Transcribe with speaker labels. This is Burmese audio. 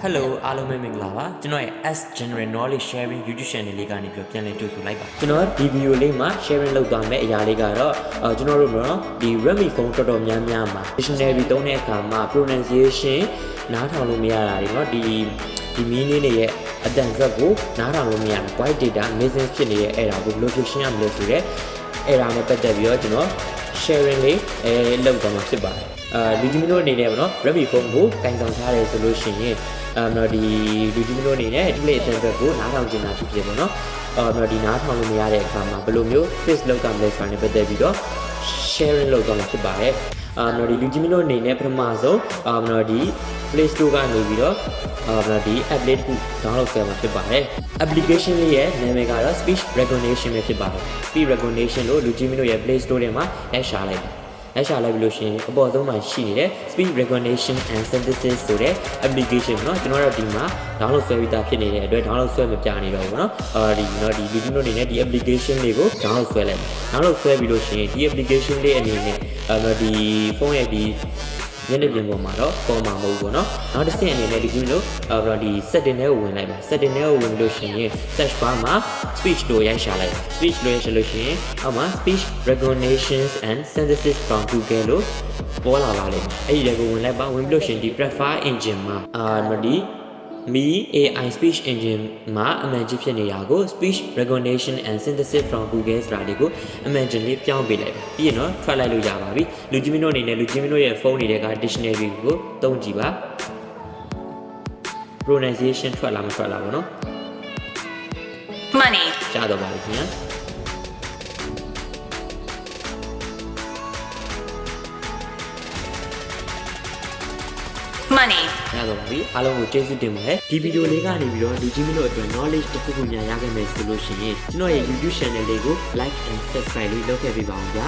Speaker 1: Hello အားလုံးပဲမင်္ဂလာပါကျွန်တော်ရဲ့ S General Knowledge Sharing YouTube Channel လေးကနေပြီးပြန်လည်တွေ့ဆုံလိုက်ပါကျွန်တော်ဒီဗီဒီယိုလေးမှာ sharing လုပ်သွားမယ့်အရာလေးကတော့ကျွန်တော်တို့ကတော့ဒီ Redmi phone တော်တော်များများမှာ dictionary သုံးတဲ့အခါမှာ pronunciation နားထောင်လို့မရတာတွေเนาะဒီ meaning တွေရဲ့အတန်အတွက်ကိုနားထောင်လို့မရဘူး white data missing ဖြစ်နေတဲ့အဲ့ဒါကို location ရမလို့ဆိုတော့အဲ့ဒါနဲ့ပတ်သက်ပြီးတော့ကျွန်တော် sharing လေးလုပ်သွားမှာဖြစ်ပါတယ်လူကြီးမျိုးအနေနဲ့ပေါ့နော် Redmi phone ကိုကင်ဆောင်ထားတယ်ဆိုလို့ရှိရင်တော့ဒီလူကြီးမျိုးအနေနဲ့ဒီလေအတန်အတွက်ကိုနားထောင်ကျင်တာဖြစ်ဖြစ်ပေါ့နော်တော့ဒီနားထောင်လို့မရတဲ့အခါမှာဘယ်လိုမျိုး face လုပ်ကြမလဲဆိုတာနဲ့ပတ်သက်ပြီးတော့ sharing လုပ်သွားမှာဖြစ်ပါတယ်တော့ဒီလူကြီးမျိုးအနေနဲ့ပထမဆုံးတော့ဒီ Play Store ကနေပြီးတော့တော့ဒီ app လေးတစ်ခု download လုပ်မှာဖြစ်ပါတယ် application လေးရဲ့နာမည်ကတော့ speech recognition ပဲဖြစ်ပါတယ် speech recognition လို့လူကြီးမျိုးရဲ့ Play Store ထဲမှာရိုက်ရှာလိုက်လက်ရှာလိုက်ပြီးလို့ရှိရင်အပေါ်ဆုံးမှာရှိနေတဲ့ speech recognition and synthesis ဆိုတဲ့ application เนาะကျွန်တော်တို့ဒီမှာ download ဆွဲပြီးသားဖြစ်နေတဲ့အတွက် download ဆွဲမပြနေတော့ဘူးเนาะဒီလူကြီးတို့အနေနဲ့ဒီ application လေးကို download ဆွဲလိုက်မယ် download ဆွဲပြီးလို့ရှိရင်ဒီ application လေးအနေနဲ့ဒီ phone ရဲ့ဒီညနေပြင်ပေါ်မှာတော့ပေါ်မှာမဟုတ်ဘူးเนาะနောက်တစ်ဆင့်အနေနဲ့ဒီလိုဒီ setting ထဲကိုဝင်လိုက်ပါ setting ထဲကိုဝင်လို့ရှိရင် search bar မှာ speech လို့ရိုက်ရှာလိုက် speech လို့ရိုက်ရှာလို့ရှိရင်အောက်မှာ speech recognitions and synthesis from Google လို့ပေါ်လာပါလိမ့်မယ်အဲ့ဒီလည်းကိုဝင်လိုက်ပါဝင်ပြီးလို့ရှိရင်ဒီ prefer engine မှာဒီMi AI speech engine မှာအမှန်ကြီးဖြစ်နေတာကို speech recognition and synthesis from Google ဆိုတာလေးကိုအမှန်ကြီးလေးပြောင်းပေးလိုက်ပါပြီးရင်တော့ထွက်လိုက်လို့ရပါပြီလူကြီးမင်းတို့အနေနဲ့လူကြီးမင်းတို့ရဲ့ဖုန်းတွေက dictionary ကိုသုံးကြည့်ပါ pronunciation ထွက်လာမထွက်လာဘူးเนาะ
Speaker 2: money
Speaker 1: ကြားတော့ပါလိမ့်ခင်ဗျာ
Speaker 2: money
Speaker 1: ရတော့ပါပြီအားလုံးကိုကျေးဇူးတင်ပါတယ်ဒီဗီဒီယိုလေးကနေပြီးတော့လူကြီးမင်းတို့အတွက် knowledge တစ်ခုခုများရခဲ့မယ်ဆိုလို့ရှိရင်ကျွန်တော်ရဲ့ YouTube channel လေးကို like and subscribe လေးလုပ်ခဲ့ပေးပါဦးဗျာ